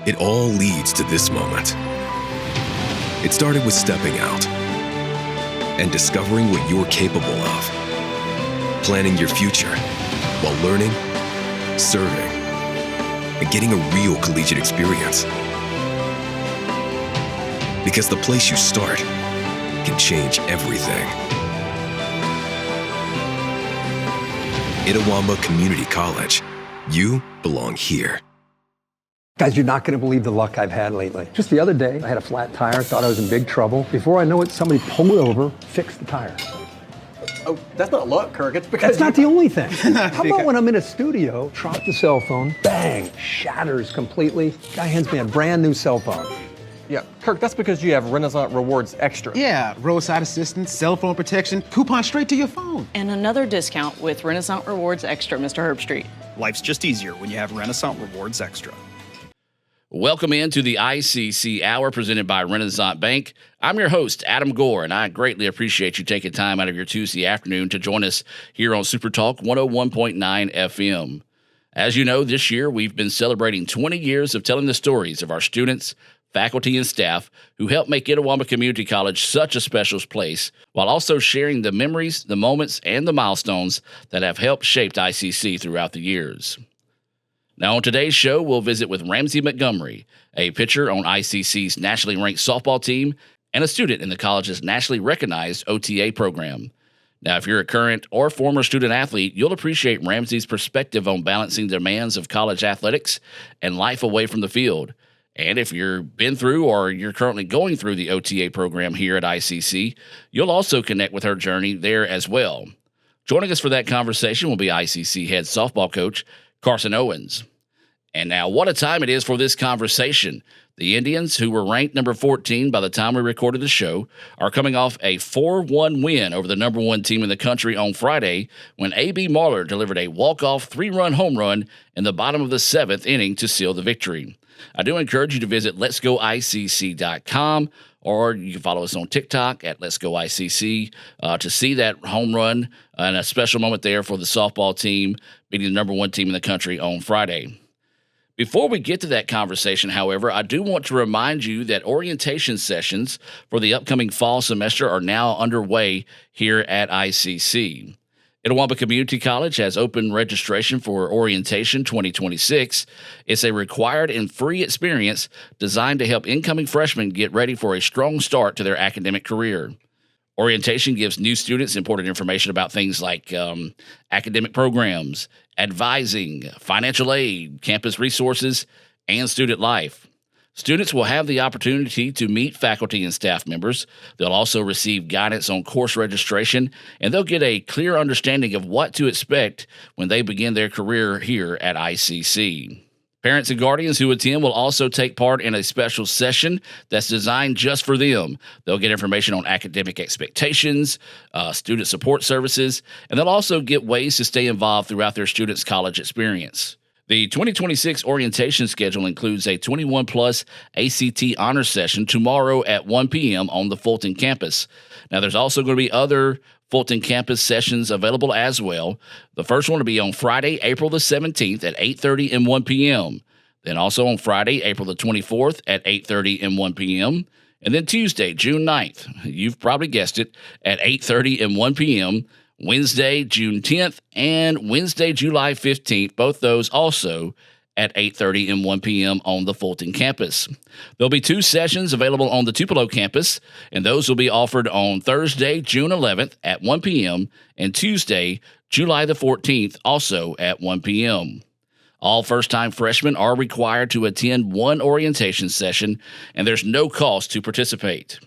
It all leads to this moment. It started with stepping out and discovering what you're capable of. Planning your future while learning, serving, and getting a real collegiate experience. Because the place you start can change everything. Itawamba Community College. You belong here. Guys, you're not going to believe the luck I've had lately. Just the other day, I had a flat tire, thought I was in big trouble. Before I know it, somebody pulled over, fixed the tire. Oh, that's not luck, Kirk. It's because that's not the only thing. How about when I'm in a studio, drop the cell phone, bang, shatters completely. Guy hands me a brand new cell phone. Yeah, Kirk, that's because you have Renaissance Rewards Extra. Yeah, roadside assistance, cell phone protection, coupon straight to your phone. And another discount with Renaissance Rewards Extra, Mr. Herbstreit. Life's just easier when you have Renaissance Rewards Extra. Welcome into the ICC Hour presented by Renaissance Bank. I'm your host, Adam Gore, and I greatly appreciate you taking time out of your Tuesday afternoon to join us here on Super Talk 101.9 FM. As you know, this year we've been celebrating 20 years of telling the stories of our students, faculty, and staff who helped make Itawamba Community College such a special place, while also sharing the memories, the moments, and the milestones that have helped shape ICC throughout the years. Now, on today's show, we'll visit with Ramsey Montgomery, a pitcher on ICC's nationally ranked softball team and a student in the college's nationally recognized OTA program. Now, if you're a current or former student athlete, you'll appreciate Ramsey's perspective on balancing the demands of college athletics and life away from the field. And if you've been through or you're currently going through the OTA program here at ICC, you'll also connect with her journey there as well. Joining us for that conversation will be ICC head softball coach Carson Owens. And now, what a time it is for this conversation. The Indians, who were ranked number 14 by the time we recorded the show, are coming off a 4-1 win over the number one team in the country on Friday when A.B. Marler delivered a walk-off 3-run home run in the bottom of the seventh inning to seal the victory. I do encourage you to visit letsgoicc.com, or you can follow us on TikTok at Let's Go ICC to see that home run and a special moment there for the softball team beating the number one team in the country on Friday. Before we get to that conversation, however, I do want to remind you that orientation sessions for the upcoming fall semester are now underway here at ICC. Itawamba Community College has open registration for Orientation 2026. It's a required and free experience designed to help incoming freshmen get ready for a strong start to their academic career. Orientation gives new students important information about things like academic programs, advising, financial aid, campus resources, and student life. Students will have the opportunity to meet faculty and staff members. They'll also receive guidance on course registration, and they'll get a clear understanding of what to expect when they begin their career here at ICC. Parents and guardians who attend will also take part in a special session that's designed just for them. They'll get information on academic expectations, student support services, and they'll also get ways to stay involved throughout their students' college experience. The 2026 orientation schedule includes a 21-plus ACT honors session tomorrow at 1 p.m. on the Fulton campus. Now, there's also going to be other Fulton campus sessions available as well. The first one will be on Friday, April the 17th at 8:30 and 1 p.m. Then also on Friday, April the 24th at 8:30 and 1 p.m. And then Tuesday, June 9th, you've probably guessed it, at 8:30 and 1 p.m., Wednesday, June 10th, and Wednesday, July 15th, both those also at 8:30 and 1 p.m. on the Fulton campus. There'll be two sessions available on the Tupelo campus, and those will be offered on Thursday, June 11th at 1 p.m. and Tuesday, July the 14th, also at 1 p.m. All first-time freshmen are required to attend one orientation session, and there's no cost to participate.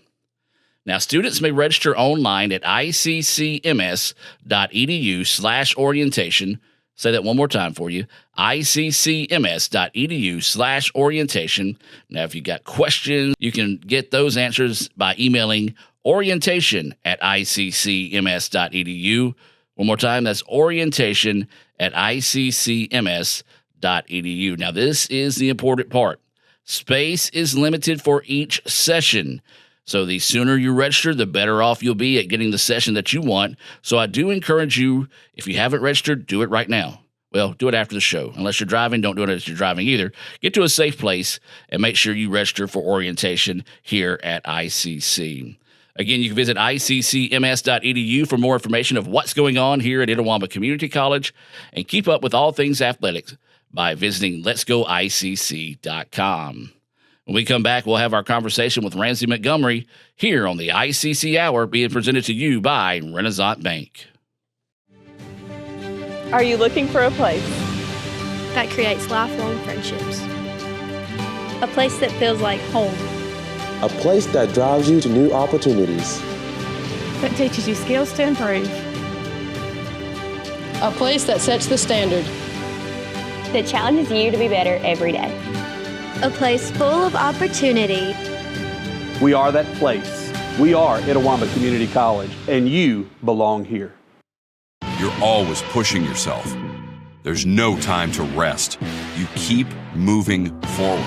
Now, students may register online at iccms.edu/orientation. Say that one more time for you, iccms.edu/orientation. Now, if you got questions, you can get those answers by emailing orientation@iccms.edu. One more time, that's orientation@iccms.edu. Now, this is the important part. Space is limited for each session. So the sooner you register, the better off you'll be at getting the session that you want. So I do encourage you, if you haven't registered, do it right now. Well, do it after the show. Unless you're driving, don't do it as you're driving either. Get to a safe place and make sure you register for orientation here at ICC. Again, you can visit iccms.edu for more information of what's going on here at Itawamba Community College and keep up with all things athletics by visiting letsgoicc.com. When we come back, we'll have our conversation with Ramsey Montgomery here on the ICC Hour, being presented to you by Renaissance Bank. Are you looking for a place that creates lifelong friendships? A place that feels like home. A place that drives you to new opportunities. That teaches you skills to improve. A place that sets the standard. That challenges you to be better every day. A place full of opportunity. We are that place. We are Itawamba Community College, and you belong here. You're always pushing yourself. There's no time to rest. You keep moving forward.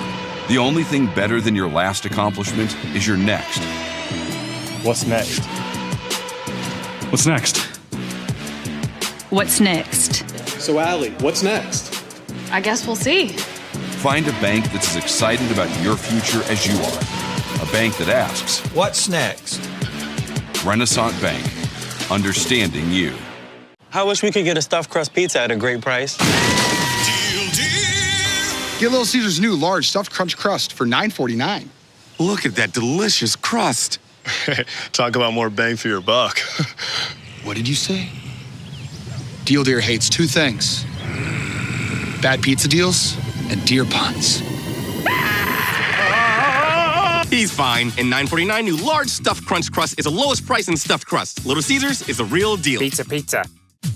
The only thing better than your last accomplishment is your next. What's next? What's next? What's next? So, Allie, what's next? I guess we'll see. Find a bank that's as excited about your future as you are. A bank that asks, what's next? Renaissance Bank, understanding you. I wish we could get a stuffed crust pizza at a great price. Get Little Caesar's new large stuffed crunch crust for $9.49. Look at that delicious crust. Talk about more bang for your buck. What did you say? Deal Deer hates two things: bad pizza deals and deer puns. He's fine. And $9.49 new large stuffed crunch crust is the lowest price in stuffed crust. Little Caesars is the real deal. Pizza.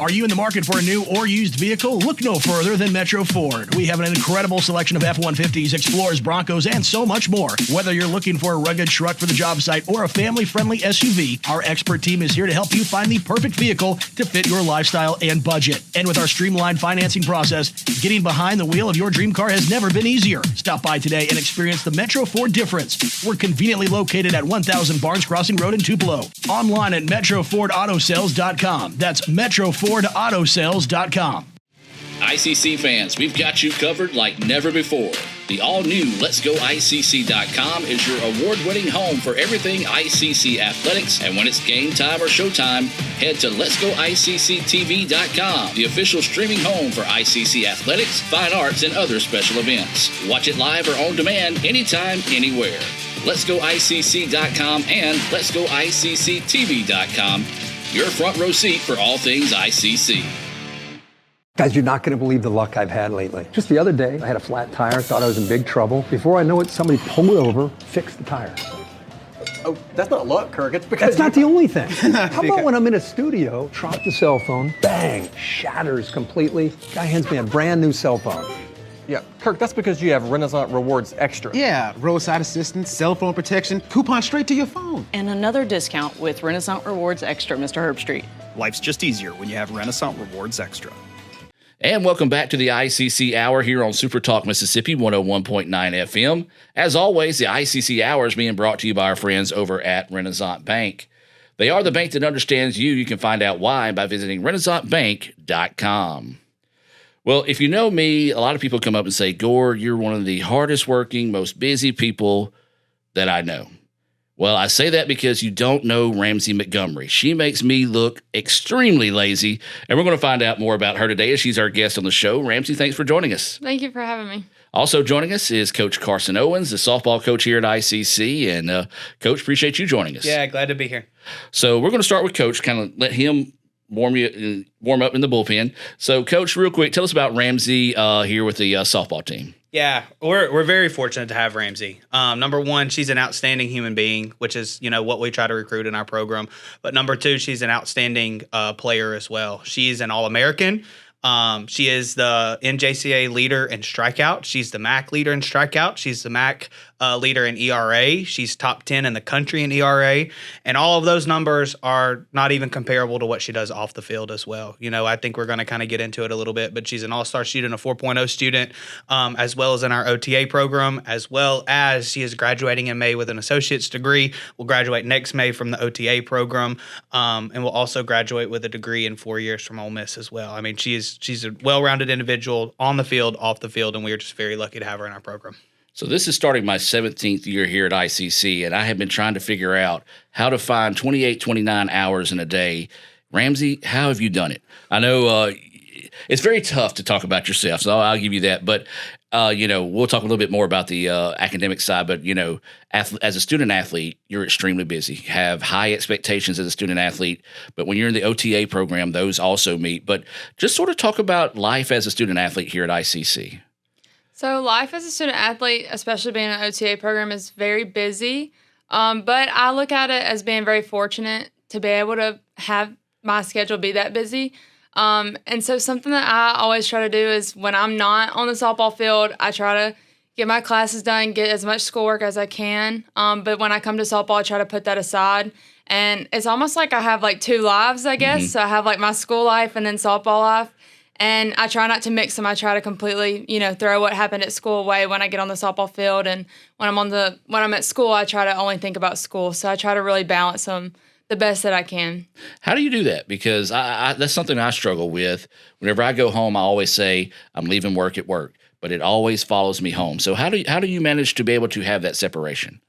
Are you in the market for a new or used vehicle? Look no further than Metro Ford. We have an incredible selection of F-150s, Explorers, Broncos, and so much more. Whether you're looking for a rugged truck for the job site or a family-friendly SUV, our expert team is here to help you find the perfect vehicle to fit your lifestyle and budget. And with our streamlined financing process, getting behind the wheel of your dream car has never been easier. Stop by today and experience the Metro Ford difference. We're conveniently located at 1000 Barnes Crossing Road in Tupelo. Online at MetroFordAutoSales.com. That's MetroFordAutoSales.com. ICC fans, we've got you covered like never before. The all-new Let'sGoICC.com is your award-winning home for everything ICC athletics, and when it's game time or showtime, head to Let'sGoICCTV.com, the official streaming home for ICC athletics, fine arts, and other special events. Watch it live or on demand anytime, anywhere. Let'sGoICC.com and Let'sGoICCTV.com, your front row seat for all things ICC. Guys, you're not going to believe the luck I've had lately. Just the other day, I had a flat tire, thought I was in big trouble. Before I know it, somebody pulled over, fixed the tire. Oh, that's not luck, Kirk. It's because that's not the only thing. How about when I'm in a studio, drop the cell phone, bang, shatters completely. Guy hands me a brand new cell phone. Yeah, Kirk, that's because you have Renaissance Rewards Extra. Yeah, roadside assistance, cell phone protection, coupon straight to your phone. And another discount with Renaissance Rewards Extra, Mr. Herbstreit. Life's just easier when you have Renaissance Rewards Extra. And welcome back to the ICC Hour here on Super Talk Mississippi 101.9 FM. As always, the ICC Hour is being brought to you by our friends over at Renaissance Bank. They are the bank that understands you. You can find out why by visiting RenaissanceBank.com. Well, if you know me, a lot of people come up and say, Gore, you're one of the hardest working, most busy people that I know. Well, I say that because you don't know Ramsey Montgomery. She makes me look extremely lazy, and we're going to find out more about her today as she's our guest on the show. Ramsey, thanks for joining us. Thank you for having me. Also joining us is Coach Carson Owens, the softball coach here at ICC. And, Coach, appreciate you joining us. Yeah, glad to be here. So we're going to start with Coach, kind of let him warm up in the bullpen. So, Coach, real quick, tell us about Ramsey here with the softball team. Yeah, we're very fortunate to have Ramsey. Number one, she's an outstanding human being, which is, what we try to recruit in our program. But number two, she's an outstanding player as well. She's an All-American. She is the NJCA leader in strikeout. She's the MAC leader in strikeout. She's the MAC leader in ERA. She's top 10 in the country in ERA. And all of those numbers are not even comparable to what she does off the field as well. I think we're going to kind of get into it a little bit, but she's an all-star student, a 4.0 student, as well as in our OTA program, as well as she is graduating in May with an associate's degree. Will graduate next May from the OTA program, and will also graduate with a degree in 4 years from Ole Miss as well. I mean, she's she's a well-rounded individual on the field, off the field, and we are just very lucky to have her in our program. So this is starting my 17th year here at ICC, and I have been trying to figure out how to find 28, 29 hours in a day. Ramsey, how have you done it? I know it's very tough to talk about yourself, so I'll give you that. But, we'll talk a little bit more about the academic side. But, as a student athlete, you're extremely busy, have high expectations as a student athlete. But when you're in the OTA program, those also meet. But just sort of talk about life as a student athlete here at ICC. So life as a student athlete, especially being in an OTA program, is very busy. But I look at it as being very fortunate to be able to have my schedule be that busy. And so something that I always try to do is when I'm not on the softball field, I try to get my classes done, get as much schoolwork as I can. But when I come to softball, I try to put that aside. And it's almost like I have like two lives, I guess. Mm-hmm. So I have like my school life and then softball life. And I try not to mix them. I try to completely, throw what happened at school away when I get on the softball field. And when I'm at school, I try to only think about school. So I try to really balance them the best that I can. How do you do that? Because I that's something I struggle with. Whenever I go home, I always say I'm leaving work at work, but it always follows me home. So how do you manage to be able to have that separation?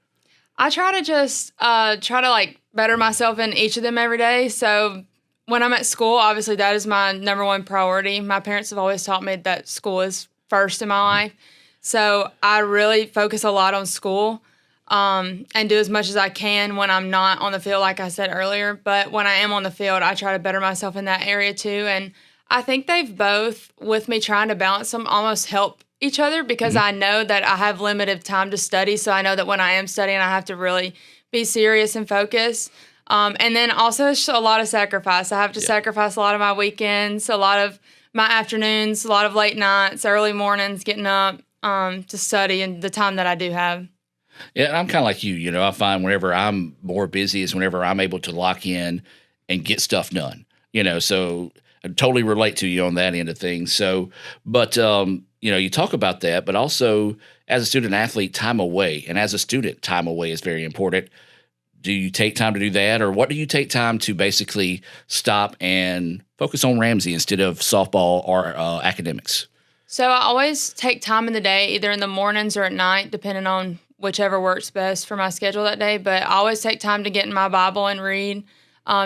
I try to just better myself in each of them every day. So when I'm at school, obviously that is my number one priority. My parents have always taught me that school is first in my life. So I really focus a lot on school and do as much as I can when I'm not on the field, like I said earlier. But when I am on the field, I try to better myself in that area too. And I think they've both, with me trying to balance them, almost help each other because I know that I have limited time to study. So I know that when I am studying, I have to really be serious and focus. And then also it's a lot of sacrifice. I have to sacrifice a lot of my weekends, a lot of my afternoons, a lot of late nights, early mornings, getting up to study and the time that I do have. Yeah, I'm kind of like you. I find whenever I'm more busy is whenever I'm able to lock in and get stuff done. So I totally relate to you on that end of things. So, but, you talk about that, but also as a student athlete, time away. And as a student, time away is very important. Do you take time to do that, or what do you take time to basically stop and focus on Ramsey instead of softball or academics? So I always take time in the day, either in the mornings or at night, depending on whichever works best for my schedule that day. But I always take time to get in my Bible and read,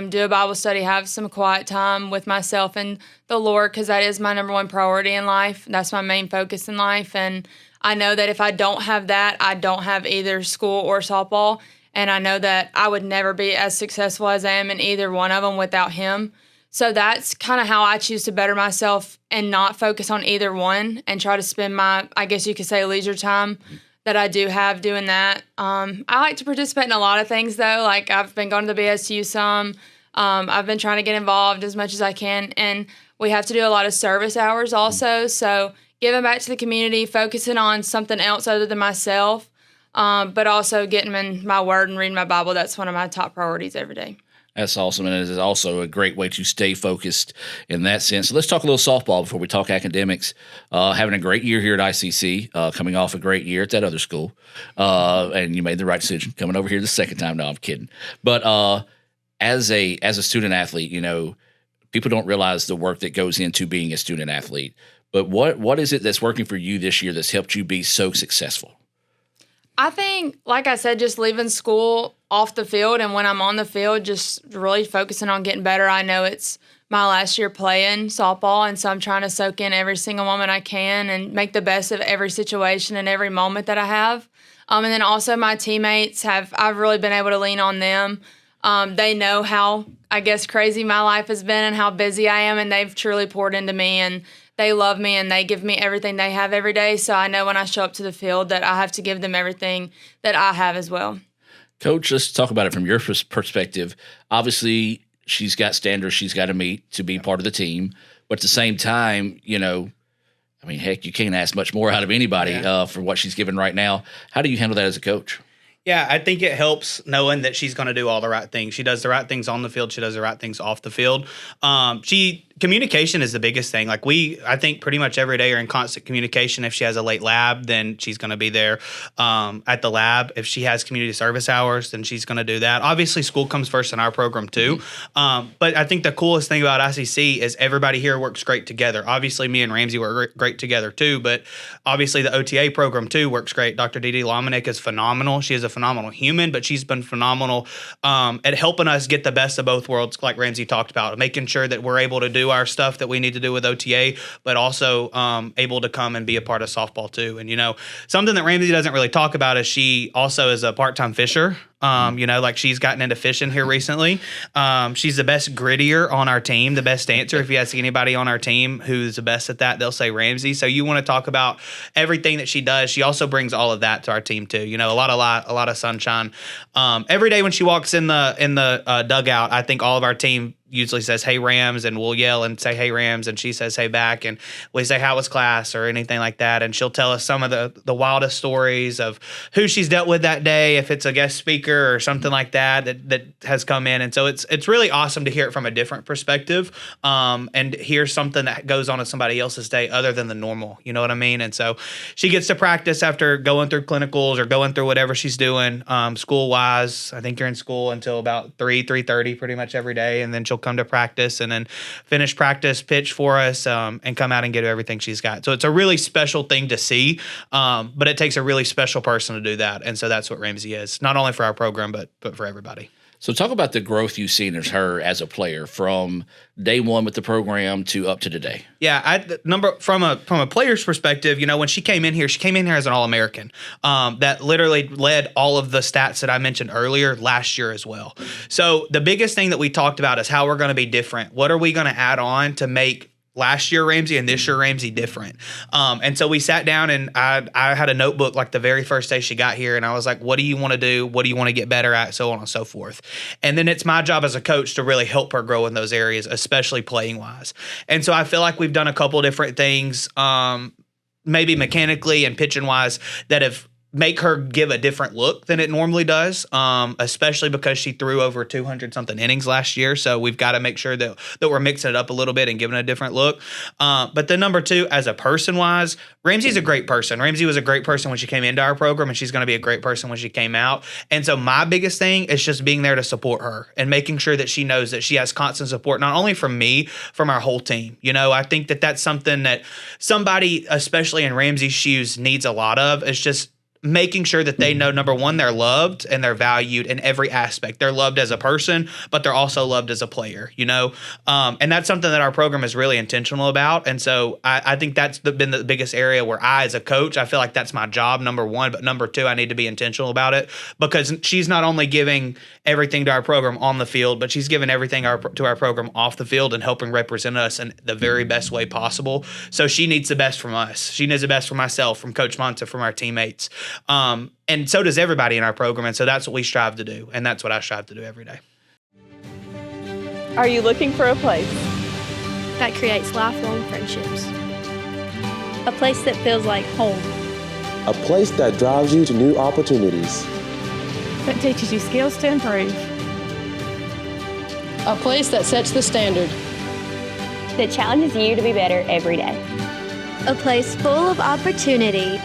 do a Bible study, have some quiet time with myself and the Lord, because that is my number one priority in life. That's my main focus in life. And I know that if I don't have that, I don't have either school or softball. And I know that I would never be as successful as I am in either one of them without him. So that's kind of how I choose to better myself and not focus on either one and try to spend my, I guess you could say, leisure time that I do have doing that. I like to participate in a lot of things, though. Like I've been going to the BSU some. I've been trying to get involved as much as I can. And we have to do a lot of service hours also. So giving back to the community, focusing on something else other than myself. But also getting in my word and reading my Bible. That's one of my top priorities every day. That's awesome, and it is also a great way to stay focused in that sense. So let's talk a little softball before we talk academics. Having a great year here at ICC, coming off a great year at that other school, and you made the right decision coming over here the second time. No, I'm kidding. But as a student athlete, people don't realize the work that goes into being a student athlete. But what is it that's working for you this year that's helped you be so successful? I think, like I said, just leaving school off the field, and when I'm on the field, just really focusing on getting better. I know it's my last year playing softball, and so I'm trying to soak in every single moment I can and make the best of every situation and every moment that I have. And then also my teammates I've really been able to lean on them. They know how, I guess, crazy my life has been and how busy I am, and they've truly poured into me, and they love me and they give me everything they have every day. So I know when I show up to the field that I have to give them everything that I have as well. Coach, let's talk about it from your perspective. Obviously, she's got standards she's got to meet to be part of the team. But at the same time, heck, you can't ask much more out of anybody for what she's given right now. How do you handle that as a coach? Yeah, I think it helps knowing that she's going to do all the right things. She does the right things on the field. She does the right things off the field. She communication is the biggest thing. Like I think pretty much every day are in constant communication. If she has a late lab, then she's going to be there at the lab. If she has community service hours, then she's going to do that. Obviously, school comes first in our program too. But I think the coolest thing about ICC is everybody here works great together. Obviously, me and Ramsey work great together too. But obviously, the OTA program too works great. Dr. Didi Lomanick is phenomenal. She is a phenomenal human, but she's been phenomenal at helping us get the best of both worlds, like Ramsey talked about, making sure that we're able to do our stuff that we need to do with OTA, but also able to come and be a part of softball too. And, something that Ramsey doesn't really talk about is she also is a part-time fisher. Like she's gotten into fishing here recently. She's the best grittier on our team, the best dancer. If you ask anybody on our team who's the best at that, they'll say Ramsey. So you want to talk about everything that she does. She also brings all of that to our team too. A lot of sunshine. Every day when she walks in the dugout, I think all of our team usually says, "Hey Rams," and we'll yell and say, "Hey Rams," and she says, "Hey back," and we say, "How was class?" or anything like that. And she'll tell us some of the wildest stories of who she's dealt with that day, if it's a guest speaker or something like that has come in. And so it's really awesome to hear it from a different perspective, and hear something that goes on in somebody else's day other than the normal. You know what I mean? And so she gets to practice after going through clinicals or going through whatever she's doing school wise. I think you're in school until about 3:30 pretty much every day, and then she'll come to practice and then finish practice, pitch for us, and come out and get everything she's got. So it's a really special thing to see, but it takes a really special person to do that. And so that's what Ramsey is, not only for our program, but for everybody. So talk about the growth you've seen as her as a player from day one with the program to up to today. Yeah, from a player's perspective, when she came in here as an All-American that literally led all of the stats that I mentioned earlier last year as well. So the biggest thing that we talked about is how we're going to be different. What are we going to add on to make last year Ramsey and this year Ramsey different? And so we sat down and I had a notebook like the very first day she got here, and I was like, what do you want to do? What do you want to get better at? So on and so forth. And then it's my job as a coach to really help her grow in those areas, especially playing wise. And so I feel like we've done a couple different things, maybe mechanically and pitching wise, that have make her give a different look than it normally does, especially because she threw over 200 something innings last year. So we've got to make sure that we're mixing it up a little bit and giving it a different look. But then number two, as a person wise, Ramsey's a great person. Ramsey was a great person when she came into our program, and she's going to be a great person when she came out. And so my biggest thing is just being there to support her and making sure that she knows that she has constant support, not only from me, from our whole team. I think that that's something that somebody, especially in Ramsey's shoes, needs a lot of. It's just making sure that they know, number one, they're loved and they're valued in every aspect. They're loved as a person, but they're also loved as a player, and that's something that our program is really intentional about. And so I think that's been the biggest area where I, as a coach, I feel like that's my job, number one, but number two, I need to be intentional about it, because she's not only giving everything to our program on the field, but she's giving everything to our program off the field and helping represent us in the very best way possible. So she needs the best from us. She needs the best from myself, from Coach Monta, from our teammates. And so does everybody in our program. And so that's what we strive to do. And that's what I strive to do every day. Are you looking for a place that creates lifelong friendships? A place that feels like home. A place that drives you to new opportunities. That teaches you skills to improve. A place that sets the standard. That challenges you to be better every day. A place full of opportunity.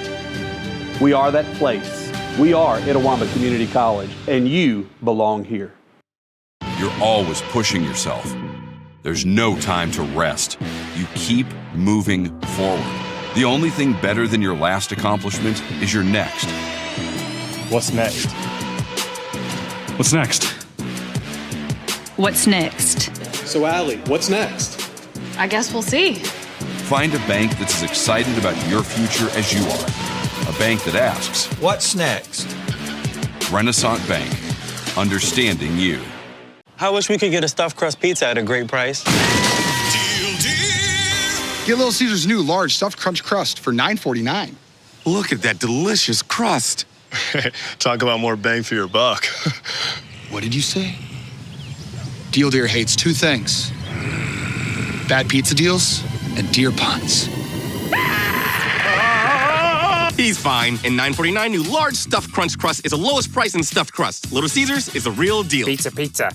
We are that place. We are Itawamba Community College, and you belong here. You're always pushing yourself. There's no time to rest. You keep moving forward. The only thing better than your last accomplishment is your next. What's next? What's next? What's next? So, Allie, what's next? I guess we'll see. Find a bank that's as excited about your future as you are. A bank that asks, what's next? Renaissance Bank, understanding you. I wish we could get a stuffed crust pizza at a great price. Get Little Caesar's new large stuffed crunch crust for $9.49. Look at that delicious crust. Talk about more bang for your buck. What did you say? Deal Deer hates two things: bad pizza deals and deer puns. He's fine. And $9.49 new large stuffed crunch crust is the lowest price in stuffed crust. Little Caesars is the real deal. Pizza.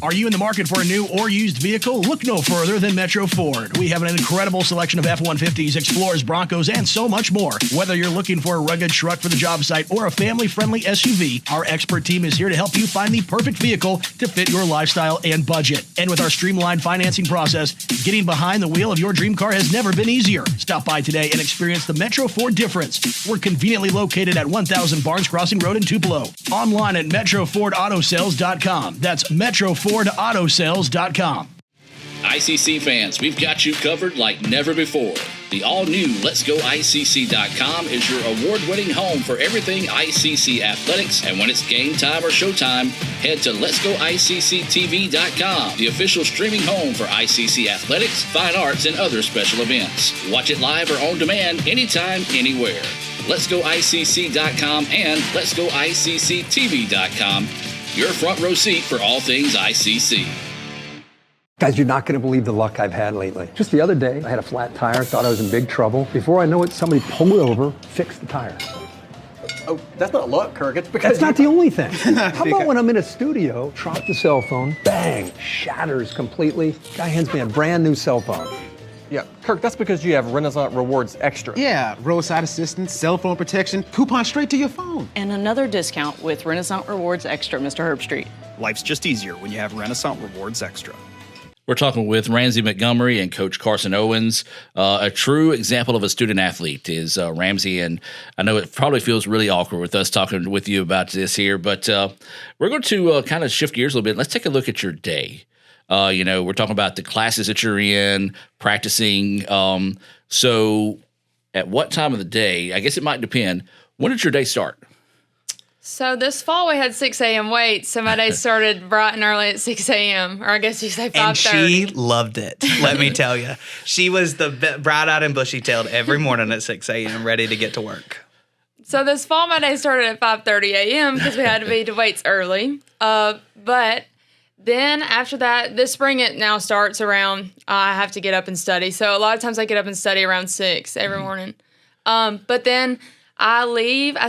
Are you in the market for a new or used vehicle? Look no further than Metro Ford. We have an incredible selection of F-150s, Explorers, Broncos, and so much more. Whether you're looking for a rugged truck for the job site or a family-friendly SUV, our expert team is here to help you find the perfect vehicle to fit your lifestyle and budget. And with our streamlined financing process, getting behind the wheel of your dream car has never been easier. Stop by today and experience the Metro Ford difference. We're conveniently located at 1000 Barnes Crossing Road in Tupelo. Online at MetroFordAutoSales.com. That's MetroFordAutoSales.com. ICC fans, we've got you covered like never before. The all-new Let'sGoICC.com is your award-winning home for everything ICC athletics, and when it's game time or showtime, head to Let'sGoICCTV.com, the official streaming home for ICC athletics, fine arts, and other special events. Watch it live or on demand anytime, anywhere. Let'sGoICC.com and Let'sGoICCTV.com, your front row seat for all things ICC. Guys, you're not going to believe the luck I've had lately. Just the other day, I had a flat tire, thought I was in big trouble. Before I know it, somebody pulled over, fixed the tire. Oh, that's not luck, Kirk. It's because That's not the only thing. How about when I'm in a studio, drop the cell phone, bang, shatters completely. Guy hands me a brand new cell phone. Yeah, Kirk, that's because you have Renaissance Rewards Extra. Yeah, roadside assistance, cell phone protection, coupon straight to your phone. And another discount with Renaissance Rewards Extra, Mr. Herbstreit. Life's just easier when you have Renaissance Rewards Extra. We're talking with Ramsey Montgomery and Coach Carson Owens. A true example of a student athlete is Ramsey, and I know it probably feels really awkward with us talking with you about this here, but we're going to kind of shift gears a little bit. Let's take a look at your day. We're talking about the classes that you're in, practicing. So at what time of the day, I guess it might depend, when did your day start? So this fall we had 6 a.m. weights, so my day started bright and early at 6 a.m., or I guess you say 5:30. And she loved it, let me tell you. She was the bright-eyed and bushy-tailed every morning at 6 a.m. ready to get to work. So this fall my day started at 5:30 a.m. because we had to be to weights early. But then after that, this spring it now starts around, I have to get up and study. So a lot of times I get up and study around 6 every morning. But then I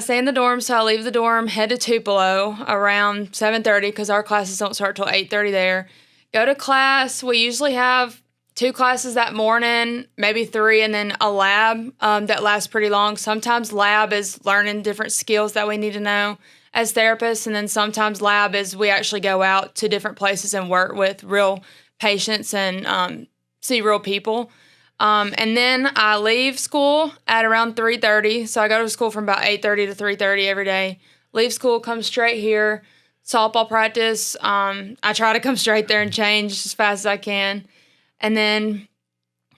stay in the dorm, so I leave the dorm, head to Tupelo around 7:30 because our classes don't start till 8:30 there. Go to class. We usually have 2 classes that morning, maybe 3, and then a lab that lasts pretty long. Sometimes lab is learning different skills that we need to know as therapists, and then sometimes lab is we actually go out to different places and work with real patients and see real people. And then I leave school at around 3:30. So I go to school from about 8:30 to 3:30 every day. Leave school, come straight here. Softball practice. I try to come straight there and change as fast as I can. And then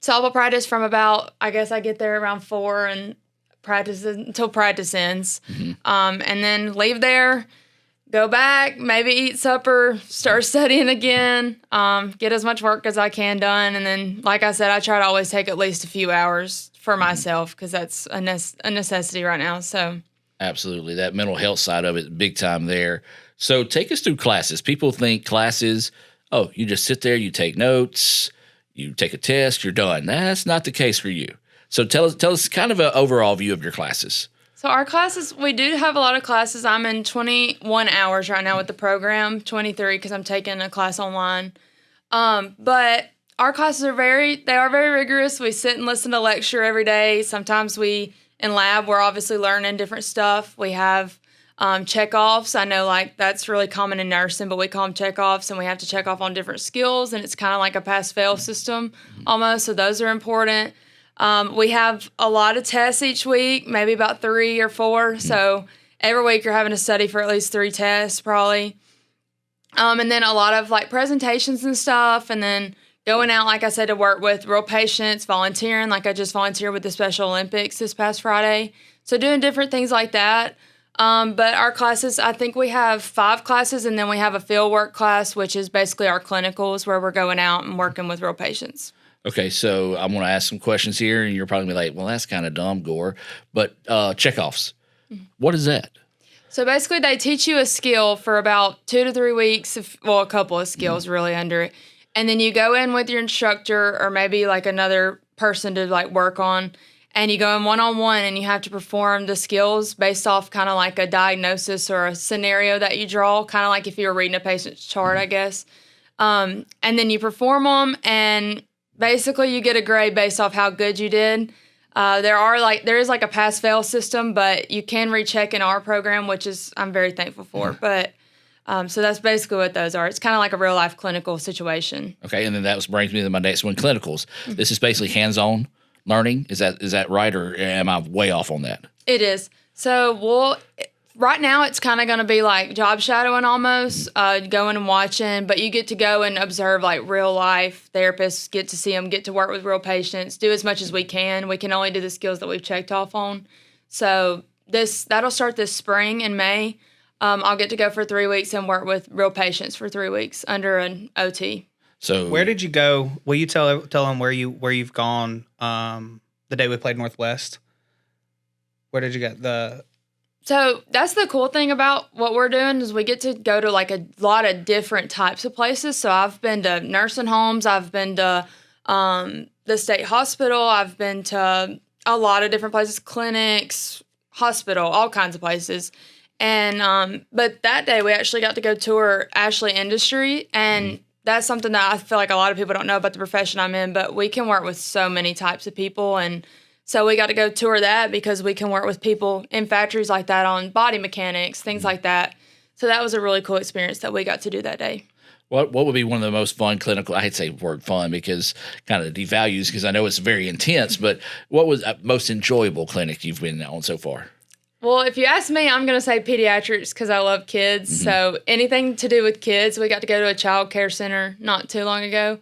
softball practice from about, I guess I get there around 4 and practice until practice ends. And then leave there, go back, maybe eat supper, start studying again, get as much work as I can done. And then, like I said, I try to always take at least a few hours for myself because that's a necessity right now. So Absolutely. That mental health side of it, big time there. So take us through classes. People think classes, oh, you just sit there, you take notes, you take a test, you're done. That's not the case for you. So tell us kind of an overall view of your classes. So our classes, we do have a lot of classes. I'm in 21 hours right now with the program, 23 because I'm taking a class online. But our classes are very rigorous. We sit and listen to lecture every day. Sometimes in lab, we're obviously learning different stuff. We have check-offs. I know that's really common in nursing, but we call them check-offs, and we have to check off on different skills, and it's kind of like a pass-fail system almost, so those are important. We have a lot of tests each week, maybe about 3 or 4. So every week you're having to study for at least 3 tests probably. And then a lot of presentations and stuff. And then going out, like I said, to work with real patients, volunteering. Like I just volunteered with the Special Olympics this past Friday. So doing different things like that. But our classes, I think we have 5 classes, and then we have a field work class, which is basically our clinicals where we're going out and working with real patients. Okay, so I'm going to ask some questions here, and you're probably going to be like, well, that's kind of dumb, Gore. But checkoffs, what is that? So basically they teach you a skill for about 2 to 3 weeks, a couple of skills really under it. And then you go in with your instructor or maybe another person to work on, and you go in one-on-one and you have to perform the skills based off kind of like a diagnosis or a scenario that you draw, kind of like if you were reading a patient's chart, I guess. And then you perform them, and basically you get a grade based off how good you did. There is like a pass-fail system, but you can recheck in our program, which is I'm very thankful for. But so that's basically what those are. It's kind of like a real-life clinical situation. Okay, and then that brings me to my next one, clinicals. This is basically hands-on learning. Is that right, or am I way off on that? It is. So right now it's kind of going to be like job shadowing almost, going and watching, but you get to go and observe like real life therapists, get to see them, get to work with real patients, do as much as we can. We can only do the skills that we've checked off on. So that'll start this spring in May. I'll get to go for 3 weeks and work with real patients for 3 weeks under an OT. So where did you go? Will you tell them where you've gone the day we played Northwest? Where did you get So that's the cool thing about what we're doing is we get to go to like a lot of different types of places. So I've been to nursing homes. I've been to the state hospital. I've been to a lot of different places, clinics, hospital, all kinds of places. And but that day we actually got to go tour Ashley Industry, and that's something that I feel like a lot of people don't know about the profession I'm in, but we can work with so many types of people. And so we got to go tour that because we can work with people in factories like that on body mechanics, things like that. So that was a really cool experience that we got to do that day. What would be one of the most fun clinical, I hate to say the word fun because kind of devalues because I know it's very intense, but what was the most enjoyable clinic you've been on so far? Well, if you ask me, I'm going to say pediatrics because I love kids. Mm-hmm. So anything to do with kids, we got to go to a child care center not too long ago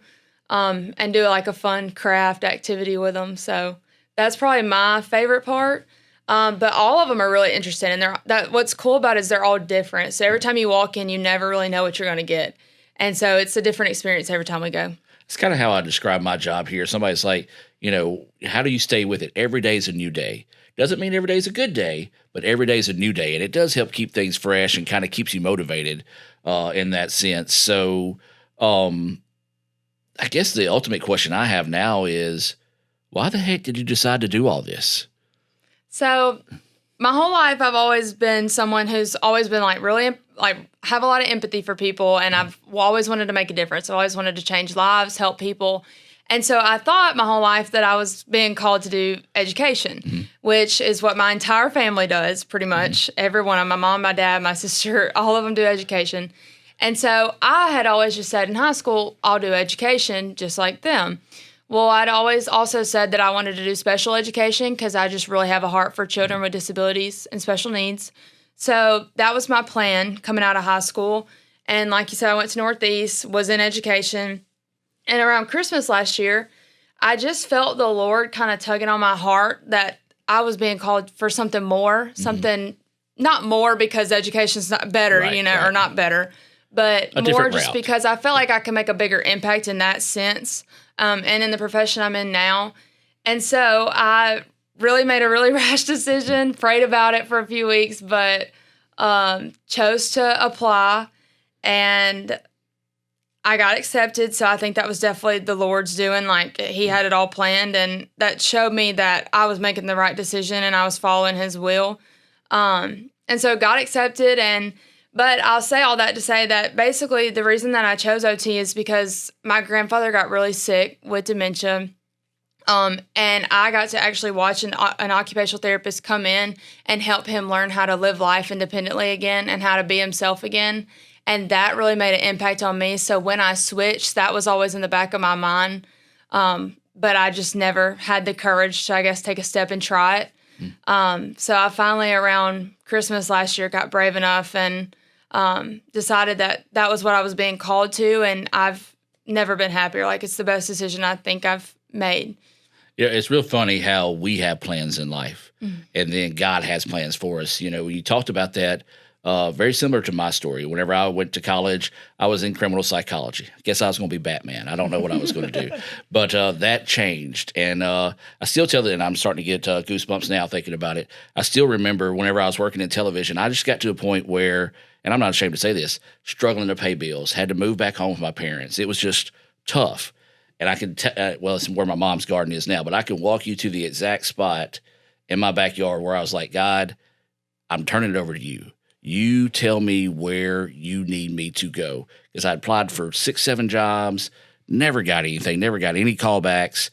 and do like a fun craft activity with them. So that's probably my favorite part. But all of them are really interesting. And what's cool about it is they're all different. So every time you walk in, you never really know what you're going to get. And so it's a different experience every time we go. It's kind of how I describe my job here. Somebody's like, how do you stay with it? Every day is a new day. Doesn't mean every day is a good day, but every day is a new day. And it does help keep things fresh and kind of keeps you motivated in that sense. So I guess the ultimate question I have now is, why the heck did you decide to do all this? So my whole life, I've always been someone who's always been like really like have a lot of empathy for people. And I've always wanted to make a difference. I always wanted to change lives, help people. And so I thought my whole life that I was being called to do education, which is what my entire family does pretty much. Every one of them, my mom, my dad, my sister, all of them do education. And so I had always just said in high school, I'll do education just like them. Well, I'd always also said that I wanted to do special education because I just really have a heart for children with disabilities and special needs. So that was my plan coming out of high school. And like you said, I went to Northeast, was in education. And around Christmas last year, I just felt the Lord kind of tugging on my heart that I was being called for something more, something not more because education's not better, or not better, but more just because I felt like I could make a bigger impact in that sense and in the profession I'm in now. And so I really made a really rash decision, prayed about it for a few weeks, but chose to apply, and I got accepted, so I think that was definitely the Lord's doing. Like, he had it all planned, and that showed me that I was making the right decision and I was following his will. And so got accepted, but I'll say all that to say that basically the reason that I chose OT is because my grandfather got really sick with dementia, and I got to actually watch an occupational therapist come in and help him learn how to live life independently again and how to be himself again. And that really made an impact on me. So when I switched, that was always in the back of my mind. But I just never had the courage to, I guess, take a step and try it. So I finally, around Christmas last year, got brave enough and decided that that was what I was being called to. And I've never been happier. Like, it's the best decision I think I've made. Yeah, it's real funny how we have plans in life. And then God has plans for us. You talked about that. Very similar to my story. Whenever I went to college, I was in criminal psychology. I guess I was going to be Batman. I don't know what I was going to do. But that changed. And I still tell it, and I'm starting to get goosebumps now thinking about it. I still remember whenever I was working in television, I just got to a point where, and I'm not ashamed to say this, struggling to pay bills, had to move back home with my parents. It was just tough. And I can it's where my mom's garden is now, but I can walk you to the exact spot in my backyard where I was like, God, I'm turning it over to you. You tell me where you need me to go. Because I applied for 6, 7 jobs, never got anything, never got any callbacks.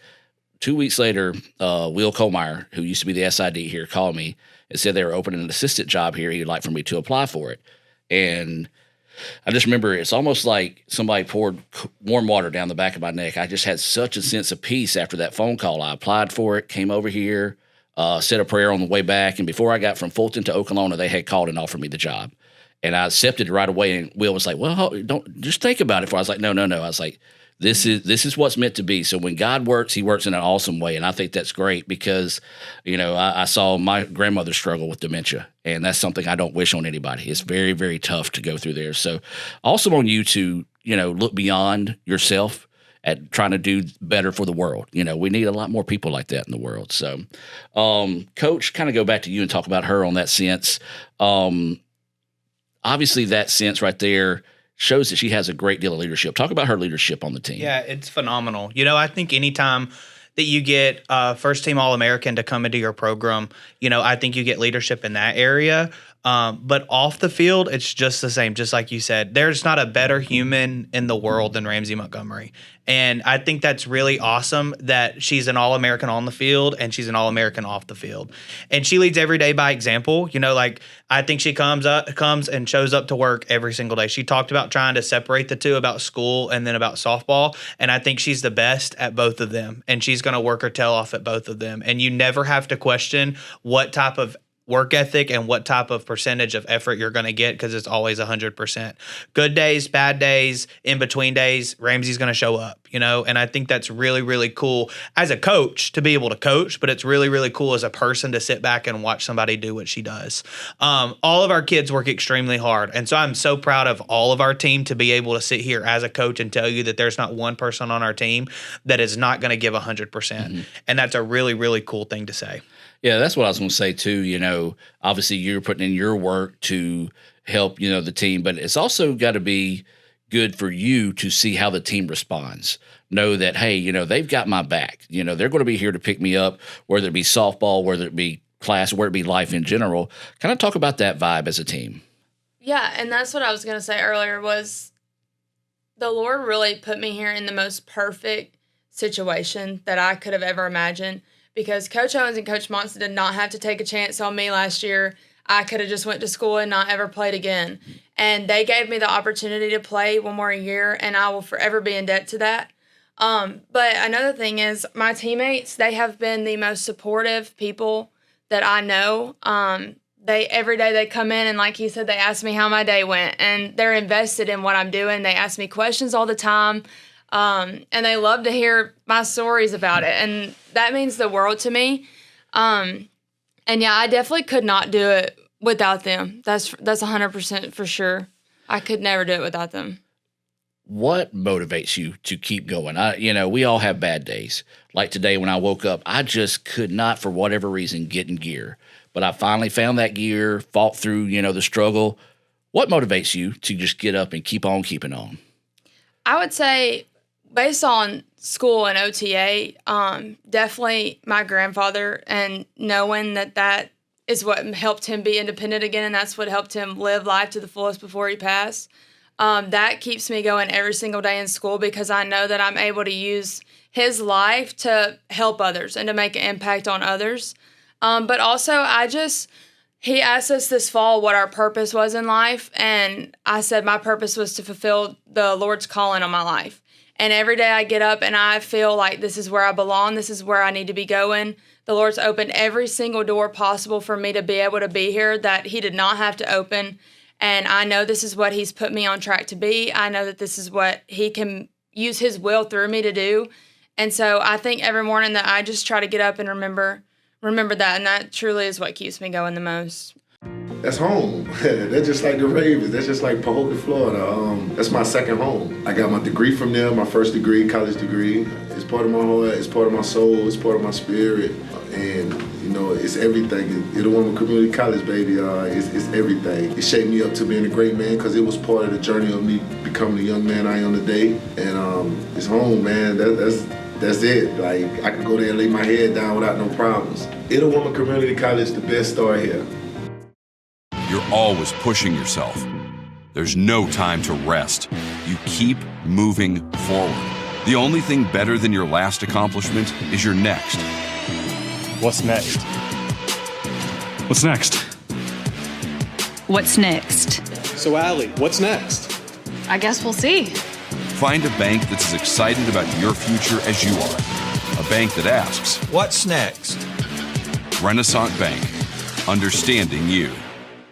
2 weeks later, Will Kohlmeyer, who used to be the SID here, called me and said they were opening an assistant job here. He'd like for me to apply for it. And I just remember it's almost like somebody poured warm water down the back of my neck. I just had such a sense of peace after that phone call. I applied for it, came over here, said a prayer on the way back. And before I got from Fulton to Okolona, they had called and offered me the job. And I accepted it right away. And Will was like, well, don't just think about it. I was like, no. I was like, this is what's meant to be. So when God works, he works in an awesome way. And I think that's great because, I saw my grandmother struggle with dementia, and that's something I don't wish on anybody. It's very, very tough to go through there. So also on you to, look beyond yourself at trying to do better for the world. We need a lot more people like that in the world. So, Coach, kind of go back to you and talk about her on that sense. Obviously that sense right there shows that she has a great deal of leadership. Talk about her leadership on the team. Yeah, it's phenomenal. I think anytime that you get first team All-American to come into your program, I think you get leadership in that area. But off the field, it's just the same. Just like you said, there's not a better human in the world than Ramsey Montgomery. And I think that's really awesome that she's an All-American on the field and she's an All-American off the field. And she leads every day by example. I think she comes and shows up to work every single day. She talked about trying to separate the two, about school and then about softball. And I think she's the best at both of them. And she's going to work her tail off at both of them. And you never have to question what type of work ethic and what type of percentage of effort you're going to get, because it's always 100%. Good days, bad days, in between days, Ramsey's going to show up, and I think that's really, really cool as a coach to be able to coach, but it's really, really cool as a person to sit back and watch somebody do what she does. All of our kids work extremely hard, and so I'm so proud of all of our team to be able to sit here as a coach and tell you that there's not one person on our team that is not going to give 100%. Mm-hmm. And that's a really, really cool thing to say. Yeah, that's what I was going to say too. Obviously you're putting in your work to help, the team, but it's also got to be good for you to see how the team responds. Know that, hey, they've got my back. They're going to be here to pick me up, whether it be softball, whether it be class, whether it be life in general. Kind of talk about that vibe as a team. Yeah, and that's what I was going to say earlier was the Lord really put me here in the most perfect situation that I could have ever imagined. Because Coach Owens and Coach Monson did not have to take a chance on me last year. I could have just went to school and not ever played again. And they gave me the opportunity to play one more year, and I will forever be in debt to that. But another thing is my teammates, they have been the most supportive people that I know. Every day they come in and like he said, they ask me how my day went, and they're invested in what I'm doing. They ask me questions all the time. And they love to hear my stories about it. And that means the world to me. And yeah, I definitely could not do it without them. That's 100% for sure. I could never do it without them. What motivates you to keep going? We all have bad days. Like today when I woke up, I just could not, for whatever reason, get in gear. But I finally found that gear, fought through, the struggle. What motivates you to just get up and keep on keeping on? I would say, based on school and OTA, definitely my grandfather, and knowing that is what helped him be independent again, and that's what helped him live life to the fullest before he passed. That keeps me going every single day in school because I know that I'm able to use his life to help others and to make an impact on others. But also, he asked us this fall what our purpose was in life, and I said my purpose was to fulfill the Lord's calling on my life. And every day I get up and I feel like this is where I belong. This is where I need to be going. The Lord's opened every single door possible for me to be able to be here that he did not have to open. And I know this is what he's put me on track to be. I know that this is what he can use his will through me to do. And so I think every morning that I just try to get up and remember that. And that truly is what keeps me going the most. That's home. That's just like the Ravens. That's just like Pahokee, Florida. That's my second home. I got my degree from there, my first degree, college degree. It's part of my heart, it's part of my soul, it's part of my spirit. And, it's everything. Itawamba Community College, baby, it's everything. It shaped me up to being a great man because it was part of the journey of me becoming the young man I am today. And it's home, man. That's it. Like, I could go there and lay my head down without no problems. Itawamba Community College, the best story here. You're always pushing yourself. There's no time to rest. You keep moving forward. The only thing better than your last accomplishment is your next. What's next? What's next? What's next? So, Allie, what's next? I guess we'll see. Find a bank that's as excited about your future as you are. A bank that asks, what's next? Renaissance Bank, understanding you.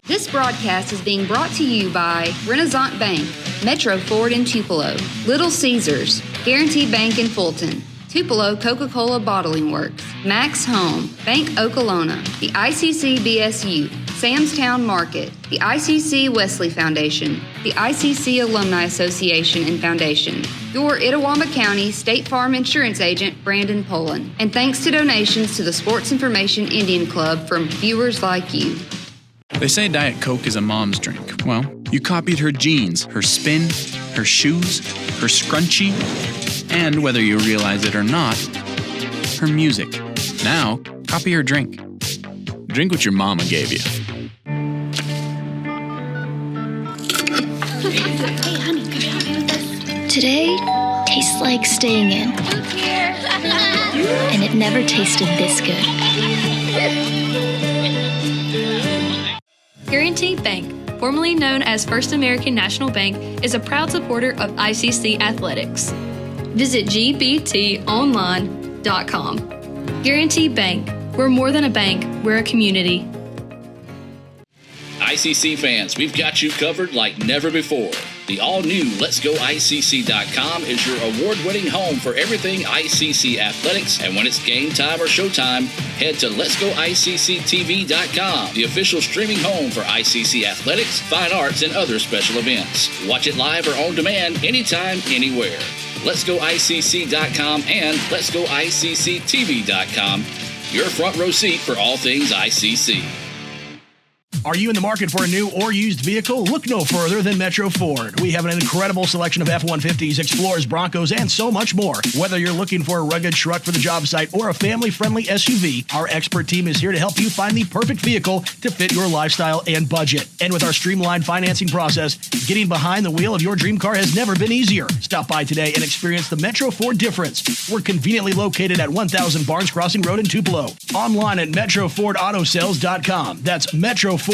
This broadcast is being brought to you by Renaissance Bank, Metro Ford in Tupelo, Little Caesars, Guarantee Bank in Fulton, Tupelo Coca-Cola Bottling Works, Max Home, Bank Okolona, the ICC BSU, Samstown Market, the ICC Wesley Foundation, the ICC Alumni Association and Foundation, your Itawamba County State Farm Insurance Agent, Brandon Poland, and thanks to donations to the Sports Information Indian Club from viewers like you. They say Diet Coke is a mom's drink. Well, you copied her jeans, her spin, her shoes, her scrunchie, and whether you realize it or not, her music. Now, copy her drink. Drink what your mama gave you. Hey, honey, could you help me with this? Today tastes like staying in. And it never tasted this good. Guarantee Bank, formerly known as First American National Bank, is a proud supporter of ICC Athletics. Visit gbtonline.com. Guarantee Bank, we're more than a bank, we're a community. ICC fans, we've got you covered like never before. The all-new Let'sGoICC.com is your award-winning home for everything ICC athletics, and when it's game time or showtime, head to Let'sGoICCTV.com, the official streaming home for ICC athletics, fine arts, and other special events. Watch it live or on demand anytime, anywhere. Let'sGoICC.com and Let'sGoICCTV.com, your front row seat for all things ICC. Are you in the market for a new or used vehicle? Look no further than Metro Ford. We have an incredible selection of F-150s, Explorers, Broncos, and so much more. Whether you're looking for a rugged truck for the job site or a family-friendly SUV, our expert team is here to help you find the perfect vehicle to fit your lifestyle and budget. And with our streamlined financing process, getting behind the wheel of your dream car has never been easier. Stop by today and experience the Metro Ford difference. We're conveniently located at 1000 Barnes Crossing Road in Tupelo. Online at MetroFordAutoSales.com. That's MetroFordAutoSales.com.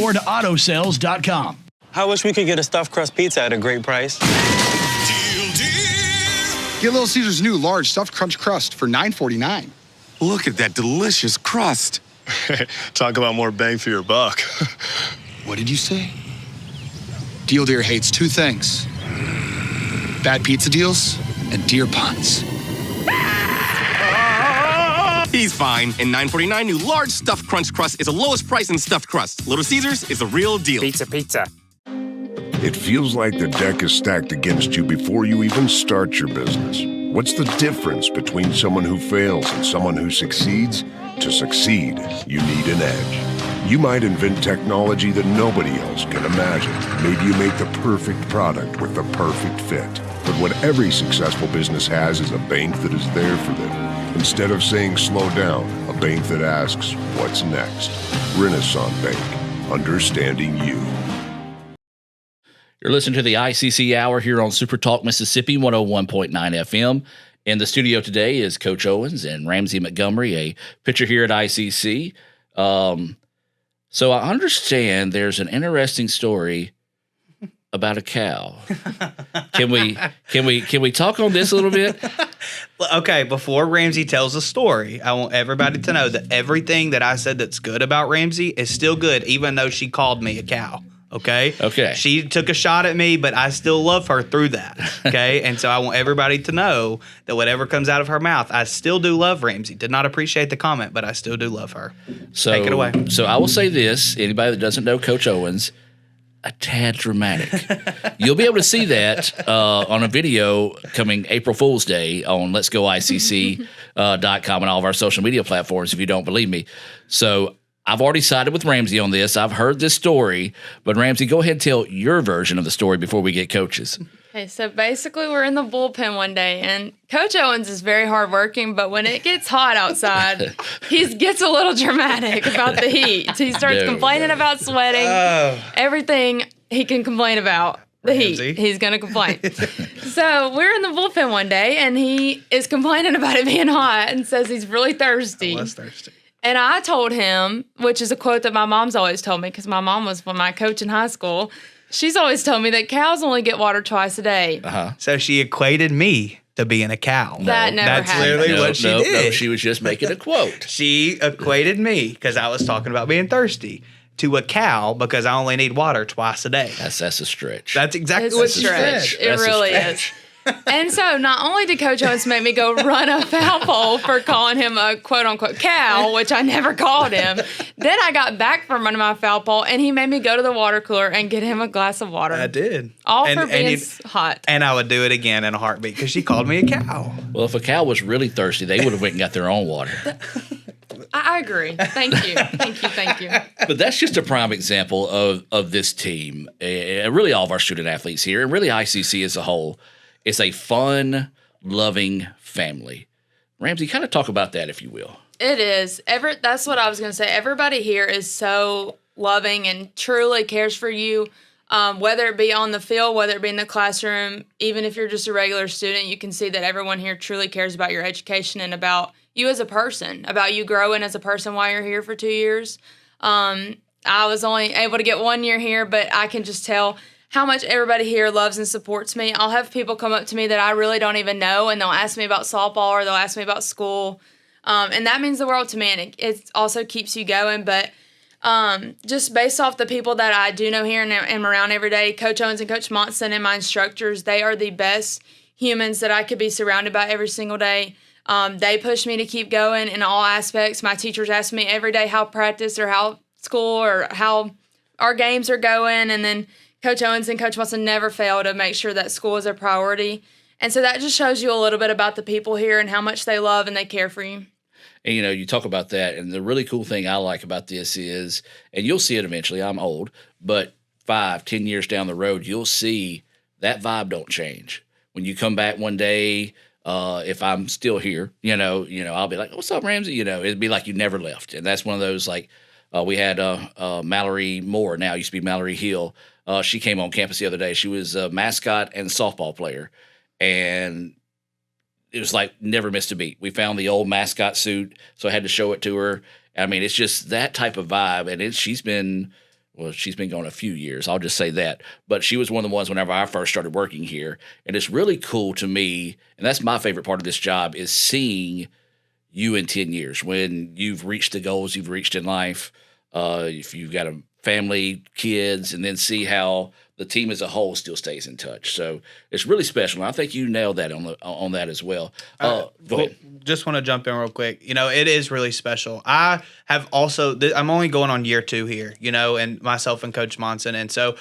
I wish we could get a stuffed crust pizza at a great price. Get Little Caesars' new large stuffed crunch crust for $9.49. Look at that delicious crust. Talk about more bang for your buck. What did you say? Deal Deer hates two things: bad pizza deals and deer puns. He's fine. And $9.49 new large stuffed crunch crust is the lowest price in stuffed crust. Little Caesars is the real deal. Pizza. It feels like the deck is stacked against you before you even start your business. What's the difference between someone who fails and someone who succeeds? To succeed, you need an edge. You might invent technology that nobody else can imagine. Maybe you make the perfect product with the perfect fit. But what every successful business has is a bank that is there for them. Instead of saying slow down, a bank that asks, what's next? Renaissance Bank, understanding you. You're listening to the ICC Hour here on Super Talk Mississippi 101.9 FM. In the studio today is Coach Owens and Ramsey Montgomery, a pitcher here at ICC. So I understand there's an interesting story about a cow. Can we talk on this a little bit? Okay, before Ramsey tells the story, I want everybody to know that everything that I said that's good about Ramsey is still good, even though she called me a cow. Okay? Okay. She took a shot at me, but I still love her through that. Okay? And so I want everybody to know that whatever comes out of her mouth, I still do love Ramsey. Did not appreciate the comment, but I still do love her. So, take it away. So I will say this. Anybody that doesn't know Coach Owens, a tad dramatic. You'll be able to see that on a video coming April Fool's Day on Let'sGoICC.com and all of our social media platforms if you don't believe me. So I've already sided with Ramsey on this. I've heard this story, but Ramsey, go ahead and tell your version of the story before we get Coach's. Okay, so basically we're in the bullpen one day, and Coach Owens is very hardworking, but when it gets hot outside, he gets a little dramatic about the heat. He starts complaining about sweating, everything he can complain about. The heat. He's going to complain. So we're in the bullpen one day, and he is complaining about it being hot and says he's really thirsty. I was thirsty. And I told him, which is a quote that my mom's always told me, because my mom was my coach in high school. She's always told me that cows only get water twice a day. So she equated me to being a cow. That never That's happened. literally what she did. No, she was just making a quote. She equated me, because I was talking about being thirsty, to a cow because I only need water twice a day. That's a stretch. That's exactly It's what a she stretch. said. It really is. And so not only did Coach Owens make me go run a foul pole for calling him a quote-unquote cow, which I never called him, then I got back from running my foul pole, and he made me go to the water cooler and get him a glass of water. I did. All for being hot. And I would do it again in a heartbeat because she called me a cow. Well, if a cow was really thirsty, they would have went and got their own water. I agree. Thank you. Thank you. But that's just a prime example of this team, really all of our student athletes here, and really ICC as a whole. It's a fun, loving family. Ramsey, kind of talk about that, if you will. It is. That's what I was going to say. Everybody here is so loving and truly cares for you, whether it be on the field, whether it be in the classroom. Even if you're just a regular student, you can see that everyone here truly cares about your education and about you as a person, about you growing as a person while you're here for 2 years. I was only able to get 1 year here, but I can just tell how much everybody here loves and supports me. I'll have people come up to me that I really don't even know, and they'll ask me about softball or they'll ask me about school. And that means the world to me, and it also keeps you going. But just based off the people that I do know here and am around every day, Coach Owens and Coach Monson and my instructors, they are the best humans that I could be surrounded by every single day. They push me to keep going in all aspects. My teachers ask me every day how practice or how school or how our games are going, and then Coach Owens and Coach Monson never fail to make sure that school is a priority. And so that just shows you a little bit about the people here and how much they love and they care for you. And, you talk about that, and the really cool thing I like about this is, and you'll see it eventually, I'm old, but 5-10 years down the road, you'll see that vibe don't change. When you come back one day, if I'm still here, I'll be like, what's up, Ramsey? It'd be like you never left. And that's one of those, like, we had Mallory Moore, now used to be Mallory Hill. She came on campus the other day. She was a mascot and softball player, and it was like never missed a beat. We found the old mascot suit, so I had to show it to her. I mean, it's just that type of vibe, and she's been gone a few years. I'll just say that. But she was one of the ones whenever I first started working here, and it's really cool to me, and that's my favorite part of this job is seeing you in 10 years when you've reached the goals you've reached in life, if you've got a family, kids, and then see how the team as a whole still stays in touch. So it's really special. And I think you nailed that on that as well. Go ahead. Just want to jump in real quick. It is really special. I have also, I'm only going on year 2 here, and myself and Coach Monson. And so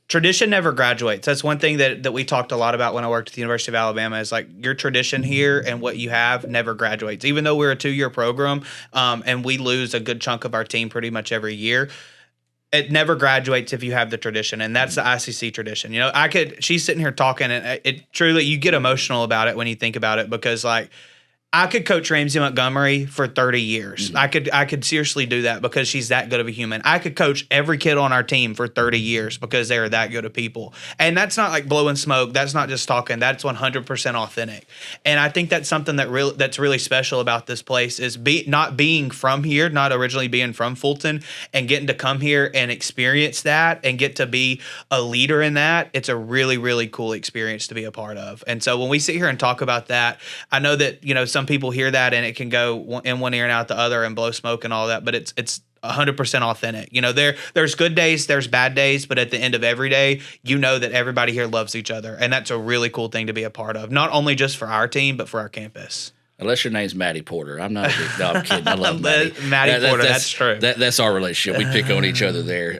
tradition never graduates. That's one thing that we talked a lot about when I worked at the University of Alabama is like your tradition here and what you have never graduates. Even though we're a 2-year program and we lose a good chunk of our team pretty much every year, it never graduates if you have the tradition, and that's the ICC tradition. She's sitting here talking, and it truly, you get emotional about it when you think about it because, like, I could coach Ramsey Montgomery for 30 years. Mm-hmm. I could seriously do that because she's that good of a human. I could coach every kid on our team for 30 years because they are that good of people. And that's not like blowing smoke. That's not just talking. That's 100% authentic. And I think that's something that's really special about this place is not being from here, not originally being from Fulton, and getting to come here and experience that and get to be a leader in that. It's a really, really cool experience to be a part of. And so when we sit here and talk about that, I know that, some people hear that and it can go in one ear and out the other and blow smoke and all that, but it's 100% authentic. There's good days, there's bad days, but at the end of every day, that everybody here loves each other. And that's a really cool thing to be a part of, not only just for our team, but for our campus. Unless your name's Maddie Porter. I'm not a big dog kid. I love Maddie. Maddie Porter, that's true. That's our relationship. We pick on each other there.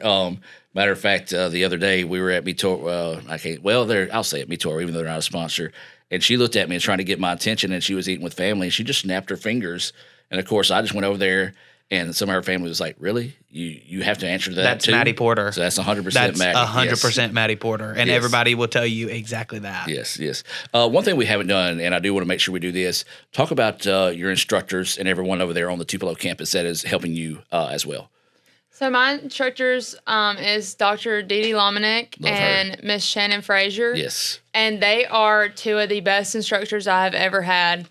Matter of fact, the other day we were at Metor. I'll say it, Metor, even though they're not a sponsor. And she looked at me and trying to get my attention, and she was eating with family, and she just snapped her fingers. And, of course, I just went over there And some of her family was like, really? You have to answer that That's too? Maddie Porter. So that's 100% That's Maddie. 100% Maddie Porter. And everybody will tell you exactly that. Yes. One thing we haven't done, and I do want to make sure we do this, talk about your instructors and everyone over there on the Tupelo campus that is helping you as well. So my instructors is Dr. Dee Dee Lomenick and Miss Shannon Frazier. Yes. And they are two of the best instructors I have ever had.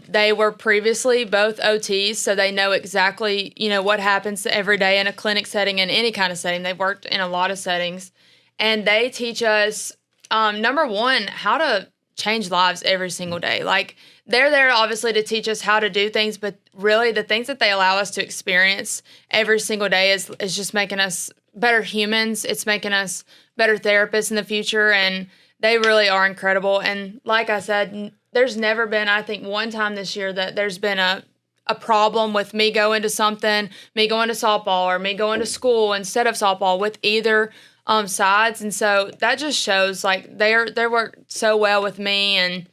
They were previously both OTs, so they know exactly, what happens every day in a clinic setting, in any kind of setting. They've worked in a lot of settings. And they teach us, number one, how to change lives every single day. Like, they're there obviously to teach us how to do things, but really the things that they allow us to experience every single day is just making us better humans. It's making us better therapists in the future, and they really are incredible. And like I said, there's never been, I think, one time this year that there's been a problem with me going to something, me going to softball, or me going to school instead of softball with either sides. And so that just shows, like, they work so well with me. And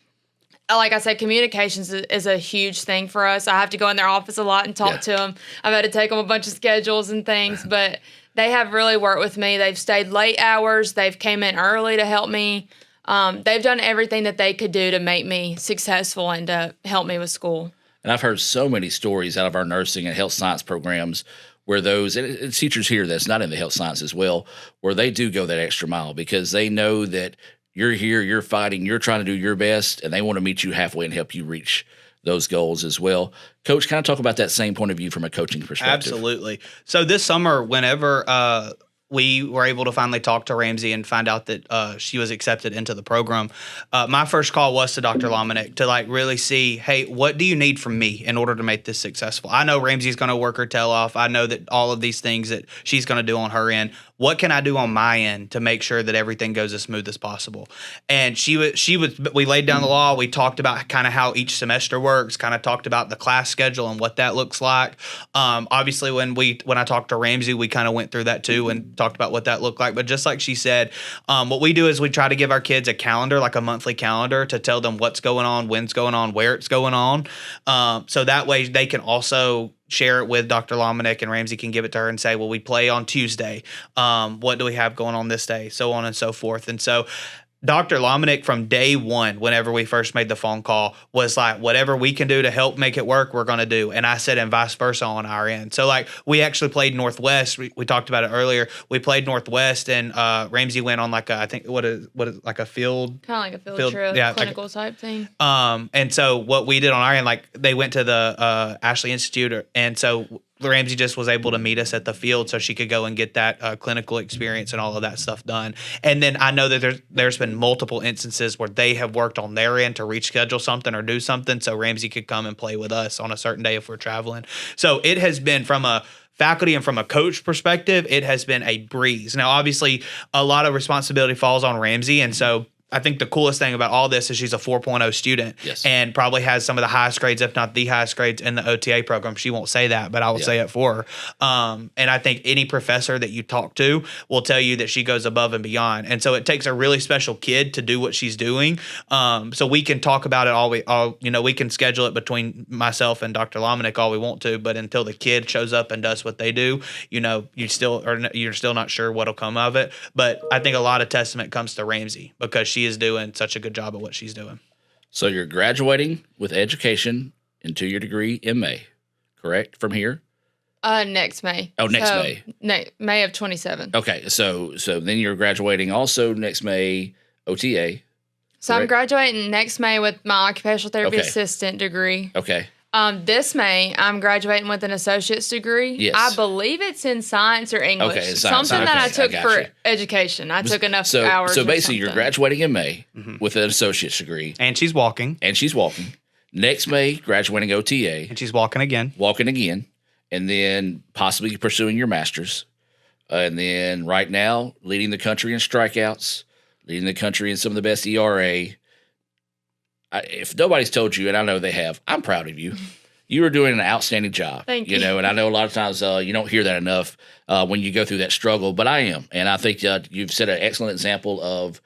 like I said, communications is a huge thing for us. I have to go in their office a lot and talk to them. I've had to take them a bunch of schedules and things, but they have really worked with me. They've stayed late hours. They've came in early to help me. They've done everything that they could do to make me successful and to help me with school. And I've heard so many stories out of our nursing and health science programs where those, and teachers here that's not in the health science as well, where they do go that extra mile because they know that you're here, you're fighting, you're trying to do your best, and they want to meet you halfway and help you reach those goals as well. Coach, kind of talk about that same point of view from a coaching perspective. Absolutely. So this summer, whenever we were able to finally talk to Ramsey and find out that she was accepted into the program, my first call was to Dr. Lomenick to really see, hey, what do you need from me in order to make this successful? I know Ramsey's going to work her tail off. I know that all of these things that she's going to do on her end. What can I do on my end to make sure that everything goes as smooth as possible? And we laid down the law. We talked about kind of how each semester works, kind of talked about the class schedule and what that looks like. Obviously, when I talked to Ramsey, we kind of went through that too and talked about what that looked like. But just like she said, what we do is we try to give our kids a calendar, like a monthly calendar, to tell them what's going on, when it's going on, where it's going on. So that way they can also share it with Dr. Lomenick, and Ramsey can give it to her and say, well, we play on Tuesday. What do we have going on this day? So on and so forth. And so Dr. Lomenick, from day one, whenever we first made the phone call, was like, whatever we can do to help make it work, we're going to do. And I said, and vice versa on our end. So we actually played Northwest. We talked about it earlier. We played Northwest, and Ramsey went on like a field, kind of like a field trip, clinical type thing. And so what we did on our end, they went to the Ashley Institute, and so Ramsey just was able to meet us at the field so she could go and get that clinical experience and all of that stuff done. And then I know that there's been multiple instances where they have worked on their end to reschedule something or do something so Ramsey could come and play with us on a certain day if we're traveling. So it has been, from a faculty and from a coach perspective, it has been a breeze. Now, obviously, a lot of responsibility falls on Ramsey, and so I think the coolest thing about all this is she's a 4.0 student and probably has some of the highest grades, if not the highest grades, in the OTA program. She won't say that, but I will say it for her. And I think any professor that you talk to will tell you that she goes above and beyond. And so it takes a really special kid to do what she's doing. So we can talk about it we can schedule it between myself and Dr. Lomenick all we want to, but until the kid shows up and does what they do, you're still not sure what'll come of it. But I think a lot of testament comes to Ramsey because she is doing such a good job at what she's doing. So you're graduating with education and 2-year degree in May, correct? From here? Next May. Oh, next May. May of 27. Okay, so then you're graduating also next May, OTA. So correct? I'm graduating next May with my occupational therapy assistant degree. Okay. This May, I'm graduating with an associate's degree. Yes. I believe it's in science or English. Okay, science. Something that I took for education. I took enough hours. So basically, you're graduating in May with an associate's degree. And she's walking. Next May, graduating OTA. And she's walking again. And then possibly pursuing your master's. And then right now, leading the country in strikeouts, leading the country in some of the best ERA. If nobody's told you, and I know they have, I'm proud of you. You are doing an outstanding job. Thank you. And I know a lot of times you don't hear that enough when you go through that struggle, but I am. And I think you've set an excellent example of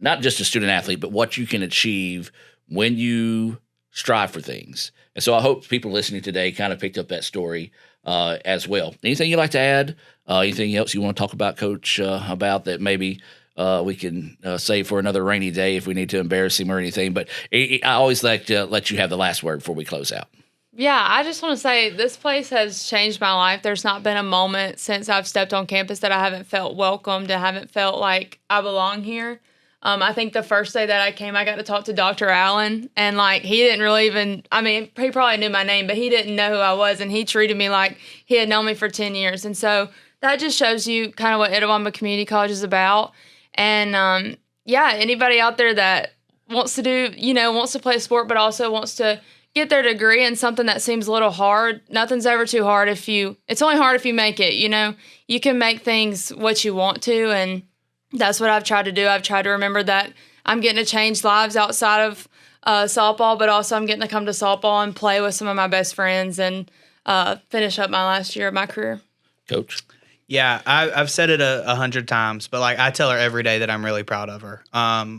not just a student athlete, but what you can achieve when you strive for things. And so I hope people listening today kind of picked up that story as well. Anything you'd like to add? Anything else you want to talk about, Coach, about that maybe we can save for another rainy day if we need to embarrass him or anything? But I always like to let you have the last word before we close out. Yeah, I just want to say this place has changed my life. There's not been a moment since I've stepped on campus that I haven't felt welcomed, I haven't felt like I belong here. I think the first day that I came, I got to talk to Dr. Allen, and like he didn't really even, I mean, he probably knew my name, but he didn't know who I was, and he treated me like he had known me for 10 years. And so that just shows you kind of what Itawamba Community College is about. And yeah, anybody out there that wants to do, wants to play a sport, but also wants to get their degree in something that seems a little hard, nothing's ever too hard it's only hard if you make it, You can make things what you want to, and that's what I've tried to do. I've tried to remember that I'm getting to change lives outside of softball, but also I'm getting to come to softball and play with some of my best friends and finish up my last year of my career. Coach? Yeah, I've said it 100 times, but like I tell her every day that I'm really proud of her.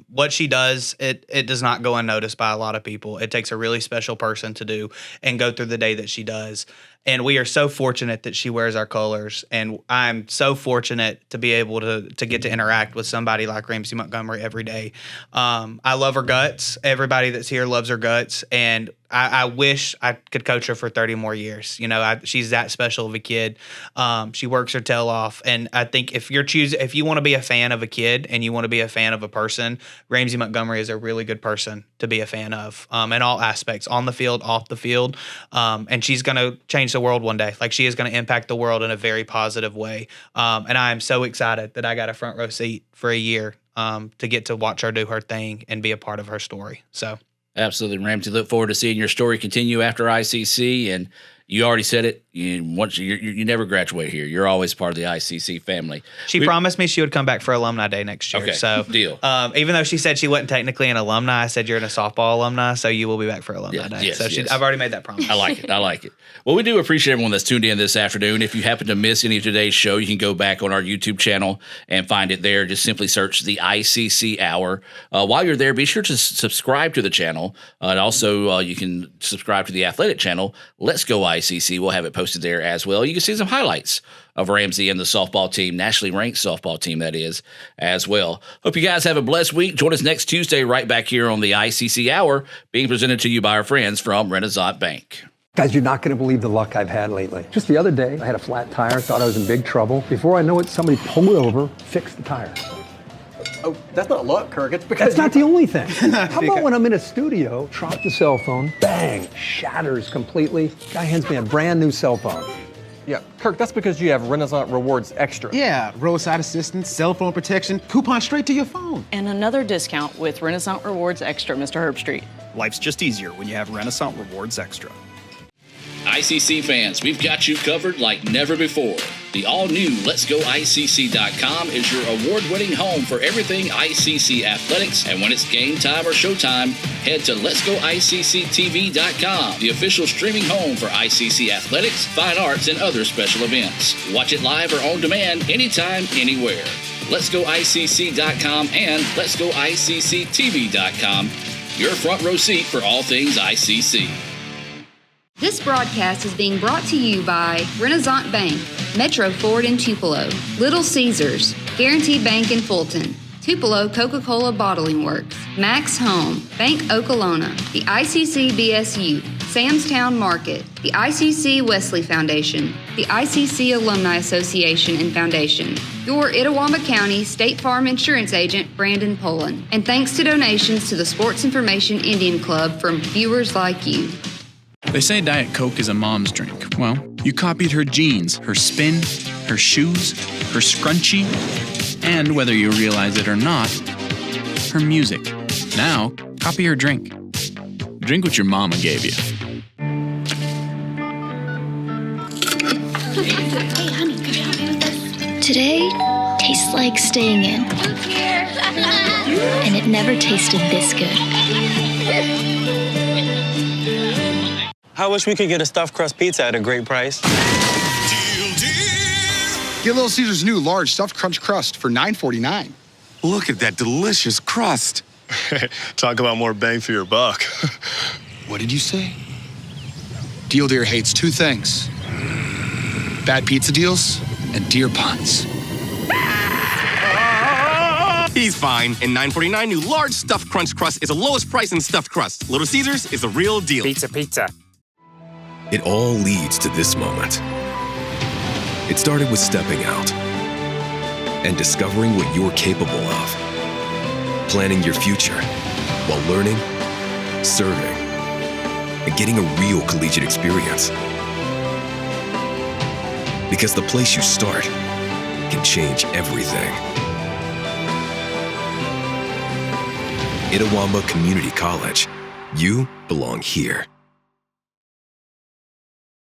What she does, it does not go unnoticed by a lot of people. It takes a really special person to do and go through the day that she does. And we are so fortunate that she wears our colors. And I'm so fortunate to be able to get to interact with somebody like Ramsey Montgomery every day. I love her guts. Everybody that's here loves her guts. And I wish I could coach her for 30 more years. She's that special of a kid. She works her tail off. And I think if you want to be a fan of a kid and you want to be a fan of a person, Ramsey Montgomery is a really good person to be a fan of in all aspects, on the field, off the field. And she's going to change the world one day. Like, she is going to impact the world in a very positive way. And I am so excited that I got a front row seat for a year to get to watch her do her thing and be a part of her story. So. Absolutely, Ramsey. Look forward to seeing your story continue after ICC. And you already said it. You never graduate here. You're always part of the ICC family. She promised me she would come back for Alumni Day next year. Okay, so deal. Even though she said she wasn't technically an alumni, I said you're in a softball alumni, so you will be back for Alumni Day. Yes, so yes. I've already made that promise. I like it. Well, we do appreciate everyone that's tuned in this afternoon. If you happen to miss any of today's show, you can go back on our YouTube channel and find it there. Just simply search the ICC Hour. While you're there, be sure to subscribe to the channel. And also, you can subscribe to the athletic channel, Let's Go ICC. We'll have it posted there as well. You can see some highlights of Ramsey and the softball team, nationally ranked softball team, that is, as well. Hope you guys have a blessed week. Join us next Tuesday right back here on the ICC Hour, being presented to you by our friends from Renaissance Bank. Guys, you're not going to believe the luck I've had lately. Just the other day, I had a flat tire, thought I was in big trouble. Before I know it, somebody pulled over, fixed the tire. Oh, that's not luck, Kirk. It's because That's not the only thing. How about when I'm in a studio, drop the cell phone, bang, shatters completely. Guy hands me a brand new cell phone. Yeah, Kirk, that's because you have Renaissance Rewards Extra. Yeah, roadside assistance, cell phone protection, coupon straight to your phone. And another discount with Renaissance Rewards Extra, Mr. Herbstreit. Life's just easier when you have Renaissance Rewards Extra. ICC fans, we've got you covered like never before. The all-new Let'sGoICC.com is your award-winning home for everything ICC athletics, and when it's game time or showtime, head to Let'sGoICCTV.com, the official streaming home for ICC athletics, fine arts, and other special events. Watch it live or on demand anytime, anywhere. Let'sGoICC.com and Let'sGoICCTV.com, your front row seat for all things ICC. This broadcast is being brought to you by Renaissance Bank, Metro Ford in Tupelo, Little Caesars, Guarantee Bank in Fulton, Tupelo Coca-Cola Bottling Works, Max Home, Bank Okolona, the ICC BSU, Samstown Market, the ICC Wesley Foundation, the ICC Alumni Association and Foundation, your Itawamba County State Farm Insurance Agent, Brandon Poland, and thanks to donations to the Sports Information Indian Club from viewers like you. They say Diet Coke is a mom's drink. Well, you copied her jeans, her spin, her shoes, her scrunchie, and whether you realize it or not, her music. Now, copy her drink. Drink what your mama gave you. Hey, honey, could you help me with this? Today tastes like staying in. And it never tasted this good. I wish we could get a stuffed crust pizza at a great price. Get Little Caesars' new large stuffed crunch crust for $9.49. Look at that delicious crust. Talk about more bang for your buck. What did you say? Deal Deer hates two things: bad pizza deals, and deer puns. He's fine. And $9.49 new large stuffed crunch crust is the lowest price in stuffed crust. Little Caesars is the real deal. Pizza. It all leads to this moment. It started with stepping out and discovering what you're capable of. Planning your future while learning, serving, and getting a real collegiate experience. Because the place you start can change everything. Itawamba Community College. You belong here.